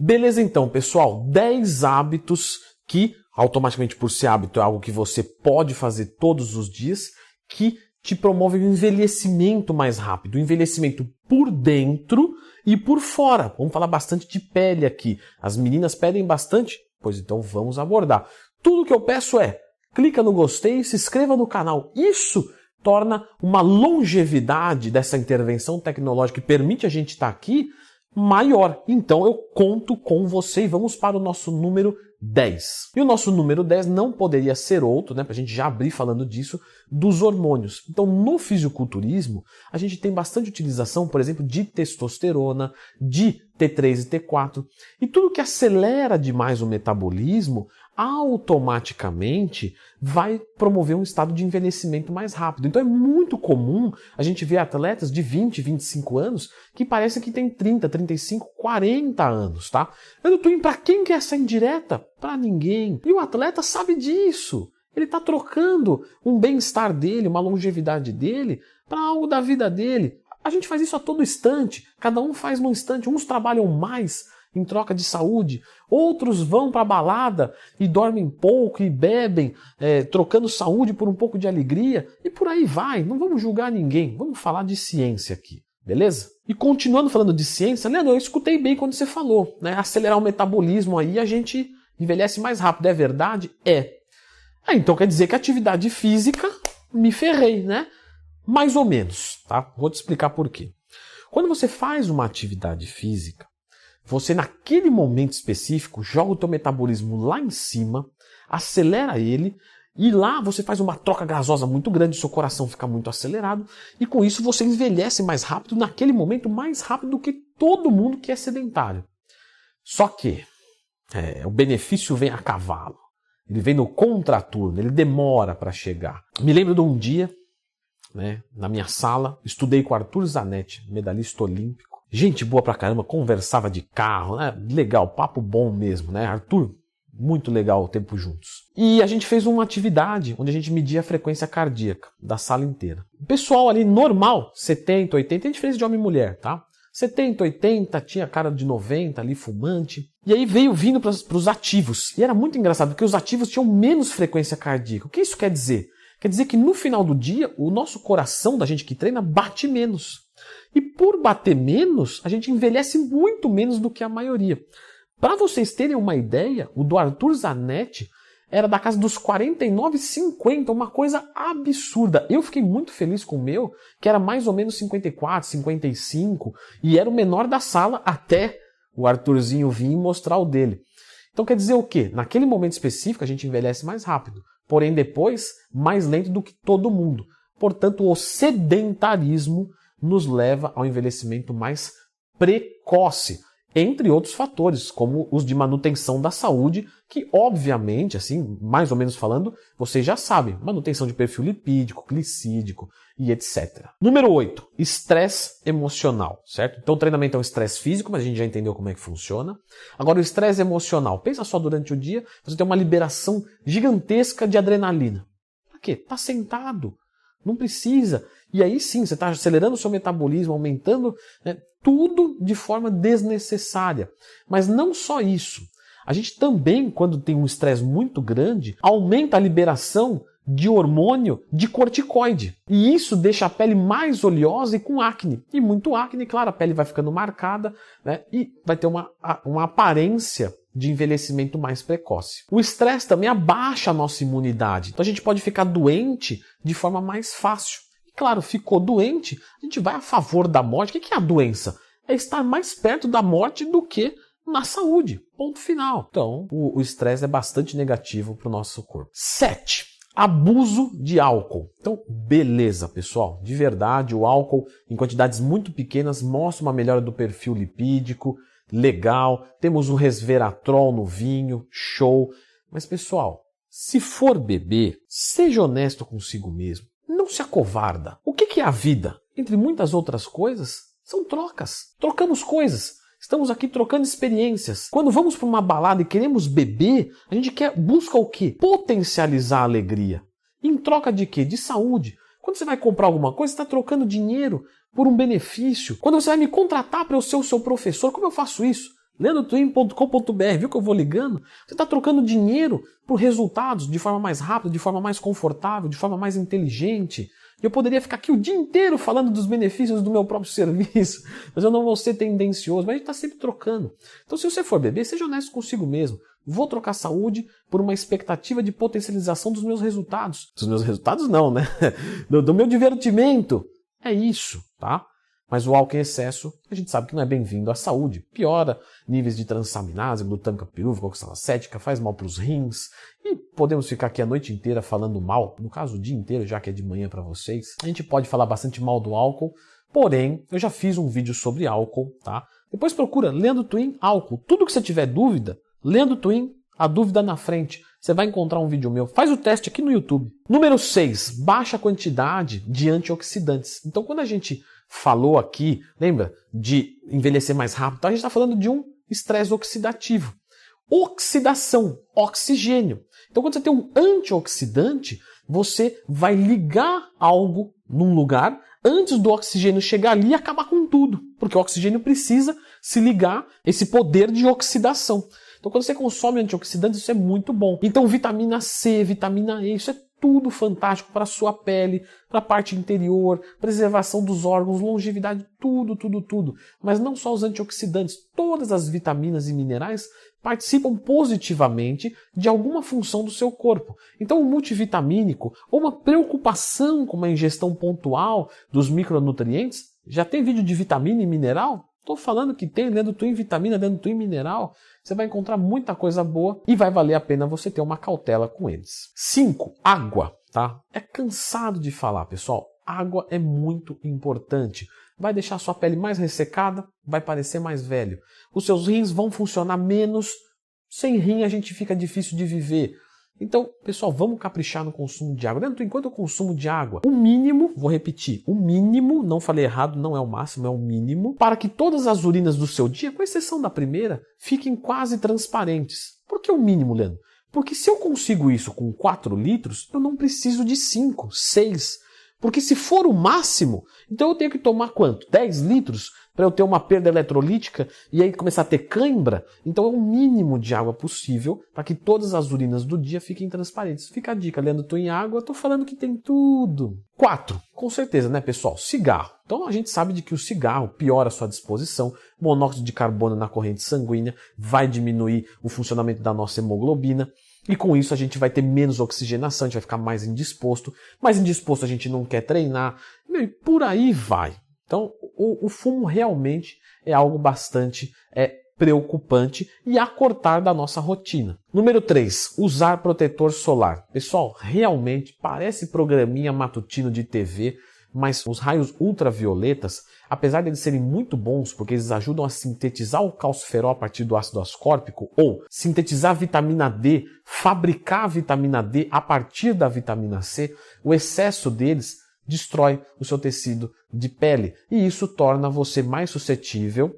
Beleza então, pessoal, 10 hábitos que, automaticamente por ser hábito, é algo que você pode fazer todos os dias, que te promove o envelhecimento mais rápido, o envelhecimento por dentro e por fora. Vamos falar bastante de pele aqui. As meninas pedem bastante? Pois então vamos abordar. Tudo que eu peço é, clica no gostei e se inscreva no canal. Isso torna uma longevidade dessa intervenção tecnológica que permite a gente estar aqui maior. Então eu conto com você e vamos para o nosso número 10. E o nosso número 10 não poderia ser outro, né, para a gente já abrir falando disso, dos hormônios. Então no fisiculturismo a gente tem bastante utilização, por exemplo, de testosterona, de T3 e T4. E tudo que acelera demais o metabolismo automaticamente vai promover um estado de envelhecimento mais rápido. Então é muito comum a gente ver atletas de 20, 25 anos que parecem que tem 30, 35, 40 anos, tá? Para quem que é essa indireta? Para ninguém. E o atleta sabe disso. Ele está trocando um bem-estar dele, uma longevidade dele, para algo da vida dele. A gente faz isso a todo instante. Cada um faz num instante. Uns trabalham mais em troca de saúde, outros vão para a balada e dormem pouco e bebem, trocando saúde por um pouco de alegria, e por aí vai. Não vamos julgar ninguém, vamos falar de ciência aqui, beleza? E continuando falando de ciência, Leandro, eu escutei bem quando você falou, né? Acelerar o metabolismo aí a gente envelhece mais rápido, é verdade? É. Então quer dizer que a atividade física me ferrei, né? Mais ou menos, tá? Vou te explicar por quê. Quando você faz uma atividade física, você naquele momento específico joga o teu metabolismo lá em cima, acelera ele e lá você faz uma troca gasosa muito grande, seu coração fica muito acelerado e com isso você envelhece mais rápido naquele momento, mais rápido do que todo mundo que é sedentário. Só que o benefício vem a cavalo, ele vem no contraturno, ele demora para chegar. Me lembro de um dia, né, na minha sala, estudei com Arthur Zanetti, medalhista olímpico. Gente boa pra caramba, conversava de carro, né? Legal, papo bom mesmo, né? Arthur, muito legal o tempo juntos. E a gente fez uma atividade onde a gente media a frequência cardíaca da sala inteira. O pessoal ali normal, 70, 80, tem diferença de homem e mulher, tá? 70, 80, tinha cara de 90 ali, fumante. E aí veio vindo para os ativos. E era muito engraçado, porque os ativos tinham menos frequência cardíaca. O que isso quer dizer? Quer dizer que no final do dia, o nosso coração da gente que treina bate menos. E por bater menos, a gente envelhece muito menos do que a maioria. Para vocês terem uma ideia, o do Arthur Zanetti era da casa dos 49, 50, uma coisa absurda. Eu fiquei muito feliz com o meu, que era mais ou menos 54, 55, e era o menor da sala até o Arthurzinho vir e mostrar o dele. Então quer dizer o quê? Naquele momento específico a gente envelhece mais rápido, porém depois mais lento do que todo mundo. Portanto, o sedentarismo nos leva ao envelhecimento mais precoce, entre outros fatores, como os de manutenção da saúde, que obviamente, assim, mais ou menos falando, vocês já sabem, manutenção de perfil lipídico, glicídico e etc. Número 8, estresse emocional, certo? Então o treinamento é um estresse físico, mas a gente já entendeu como é que funciona. Agora o estresse emocional, pensa só durante o dia, você tem uma liberação gigantesca de adrenalina. Pra quê? Tá sentado. Não precisa. E aí sim, você está acelerando o seu metabolismo, aumentando, né, tudo de forma desnecessária. Mas não só isso. A gente também, quando tem um estresse muito grande, aumenta a liberação de hormônio de corticoide. E isso deixa a pele mais oleosa e com acne. E muito acne, claro, a pele vai ficando marcada, né, e vai ter uma aparência de envelhecimento mais precoce. O estresse também abaixa a nossa imunidade. Então a gente pode ficar doente de forma mais fácil. E claro, ficou doente, a gente vai a favor da morte. O que é a doença? É estar mais perto da morte do que na saúde. Ponto final. Então, o estresse é bastante negativo para o nosso corpo. 7. Abuso de álcool. Então, beleza, pessoal. De verdade, o álcool em quantidades muito pequenas mostra uma melhora do perfil lipídico. Legal, temos um resveratrol no vinho, show. Mas pessoal, se for beber, seja honesto consigo mesmo. Não se acovarda. O que é a vida? Entre muitas outras coisas, são trocas. Trocamos coisas. Estamos aqui trocando experiências. Quando vamos para uma balada e queremos beber, a gente busca o quê? Potencializar a alegria. Em troca de quê? De saúde. Quando você vai comprar alguma coisa, você está trocando dinheiro por um benefício. Quando você vai me contratar para eu ser o seu professor, como eu faço isso? leandrotwin.com.br, viu que eu vou ligando? Você está trocando dinheiro por resultados de forma mais rápida, de forma mais confortável, de forma mais inteligente. E eu poderia ficar aqui o dia inteiro falando dos benefícios do meu próprio serviço, mas eu não vou ser tendencioso, mas a gente está sempre trocando. Então se você for beber, seja honesto consigo mesmo. Vou trocar saúde por uma expectativa de potencialização dos meus resultados. Dos meus resultados não, né? Do meu divertimento. É isso, tá? Mas o álcool em excesso, a gente sabe que não é bem-vindo à saúde. Piora níveis de transaminase, glutâmica pirúvica, oxalacética, faz mal para os rins. E podemos ficar aqui a noite inteira falando mal, no caso o dia inteiro, já que é de manhã para vocês. A gente pode falar bastante mal do álcool, porém, eu já fiz um vídeo sobre álcool, tá? Depois procura Leandro Twin álcool. Tudo que você tiver dúvida, Leandro Twin, a dúvida na frente. Você vai encontrar um vídeo meu. Faz o teste aqui no YouTube. Número 6, baixa quantidade de antioxidantes. Então quando a gente falou aqui, lembra, de envelhecer mais rápido, então a gente está falando de um estresse oxidativo. Oxidação, oxigênio. Então quando você tem um antioxidante, você vai ligar algo num lugar antes do oxigênio chegar ali e acabar com tudo. Porque o oxigênio precisa se ligar esse poder de oxidação. Então quando você consome antioxidantes, isso é muito bom. Então vitamina C, vitamina E, isso é tudo fantástico para a sua pele, para a parte interior, preservação dos órgãos, longevidade, tudo. Mas não só os antioxidantes, todas as vitaminas e minerais participam positivamente de alguma função do seu corpo. Então o multivitamínico, ou uma preocupação com uma ingestão pontual dos micronutrientes, já tem vídeo de vitamina e mineral? Estou falando que tem Leandro Twin vitamina, Leandro Twin mineral. Você vai encontrar muita coisa boa e vai valer a pena você ter uma cautela com eles. 5. Água, tá? É cansado de falar, pessoal. Água é muito importante. Vai deixar a sua pele mais ressecada, vai parecer mais velho. Os seus rins vão funcionar menos. Sem rim a gente fica difícil de viver. Então, pessoal, vamos caprichar no consumo de água. Dentro enquanto eu consumo de água, o mínimo, vou repetir, o mínimo, não falei errado, não é o máximo, é o mínimo, para que todas as urinas do seu dia, com exceção da primeira, fiquem quase transparentes. Por que o mínimo, Leandro? Porque se eu consigo isso com 4 litros, eu não preciso de 5, 6. Porque se for o máximo, então eu tenho que tomar quanto? 10 litros para eu ter uma perda eletrolítica e aí começar a ter cãibra? Então é o mínimo de água possível para que todas as urinas do dia fiquem transparentes. Fica a dica, Leandro, tô em água, tô falando que tem tudo. 4. Com certeza, né, pessoal? Cigarro. Então a gente sabe de que o cigarro piora a sua disposição, monóxido de carbono na corrente sanguínea, vai diminuir o funcionamento da nossa hemoglobina. E com isso a gente vai ter menos oxigenação, a gente vai ficar mais indisposto. Mais indisposto a gente não quer treinar. E por aí vai. Então o fumo realmente é algo bastante preocupante e a cortar da nossa rotina. Número 3. Usar protetor solar. Pessoal, realmente parece programinha matutino de TV, mas os raios ultravioletas, apesar de eles serem muito bons, porque eles ajudam a sintetizar o calciferol a partir do ácido ascórbico, ou sintetizar a vitamina D, fabricar a vitamina D a partir da vitamina C, o excesso deles destrói o seu tecido de pele. E isso torna você mais suscetível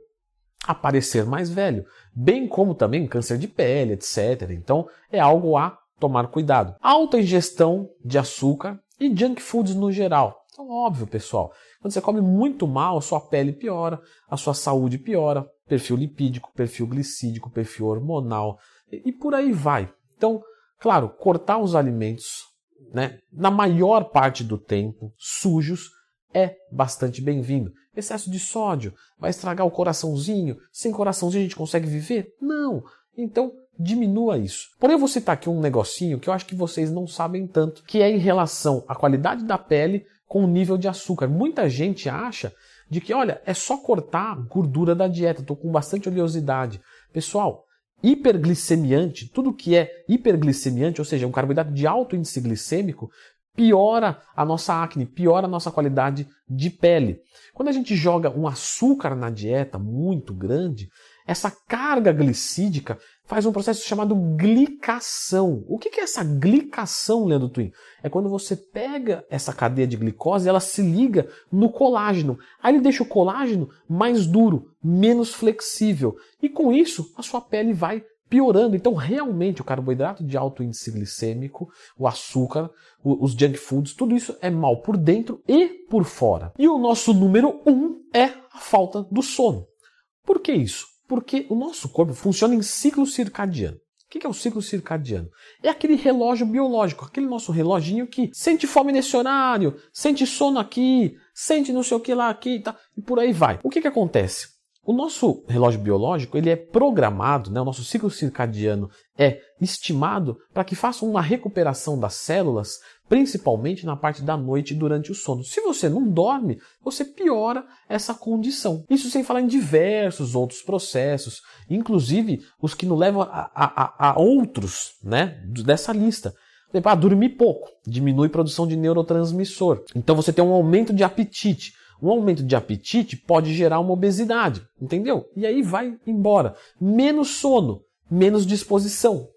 a parecer mais velho, bem como também câncer de pele, etc. Então é algo a tomar cuidado. Alta ingestão de açúcar e junk foods no geral. Então, óbvio, pessoal, quando você come muito mal, a sua pele piora, a sua saúde piora, perfil lipídico, perfil glicídico, perfil hormonal e por aí vai. Então, claro, cortar os alimentos, né, na maior parte do tempo, sujos, é bastante bem-vindo. Excesso de sódio vai estragar o coraçãozinho. Sem coraçãozinho a gente consegue viver? Não. Então, diminua isso. Porém, eu vou citar aqui um negocinho que eu acho que vocês não sabem tanto, que é em relação à qualidade da pele com o nível de açúcar. Muita gente acha de que, olha, é só cortar a gordura da dieta, estou com bastante oleosidade. Pessoal, hiperglicemiante, tudo que é hiperglicemiante, ou seja, um carboidrato de alto índice glicêmico, piora a nossa acne, piora a nossa qualidade de pele. Quando a gente joga um açúcar na dieta muito grande, essa carga glicídica faz um processo chamado glicação. O que é essa glicação, Leandro Twin? É quando você pega essa cadeia de glicose e ela se liga no colágeno. Aí ele deixa o colágeno mais duro, menos flexível. E com isso, a sua pele vai piorando. Então, realmente, o carboidrato de alto índice glicêmico, o açúcar, os junk foods, tudo isso é mal por dentro e por fora. E o nosso número 1 é a falta do sono. Por que isso? Porque o nosso corpo funciona em ciclo circadiano. O que é o ciclo circadiano? É aquele relógio biológico, aquele nosso reloginho que sente fome nesse horário, sente sono aqui, sente não sei o que lá aqui e por aí vai. O que acontece? O nosso relógio biológico ele é programado, né? O nosso ciclo circadiano é estimado para que faça uma recuperação das células, principalmente na parte da noite durante o sono. Se você não dorme, você piora essa condição. Isso sem falar em diversos outros processos, inclusive os que nos levam a outros, né? Dessa lista. Por exemplo, dormir pouco diminui a produção de neurotransmissor. Então você tem um aumento de apetite. Um aumento de apetite pode gerar uma obesidade, entendeu? E aí vai embora. Menos sono, menos disposição,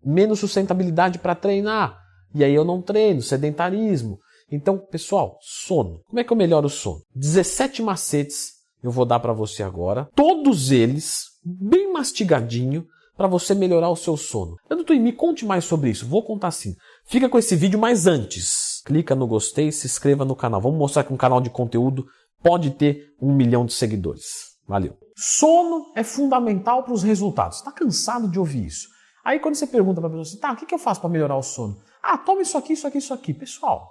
menos sustentabilidade para treinar. E aí eu não treino, sedentarismo. Então, pessoal, sono. Como é que eu melhoro o sono? 17 macetes eu vou dar para você agora. Todos eles bem mastigadinho para você melhorar o seu sono. Doutor, me conte mais sobre isso. Vou contar sim. Fica com esse vídeo, mas antes, clica no gostei, se inscreva no canal. Vamos mostrar que um canal de conteúdo pode ter 1 milhão de seguidores. Valeu. Sono é fundamental para os resultados. Está cansado de ouvir isso? Aí quando você pergunta para a pessoa assim, tá, o que eu faço para melhorar o sono? Ah, toma isso aqui, isso aqui, isso aqui. Pessoal,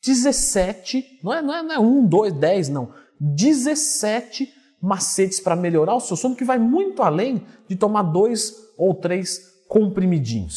17, não é 1, 2, 10, não. 17 macetes para melhorar o seu sono, que vai muito além de tomar 2 ou 3 comprimidinhos.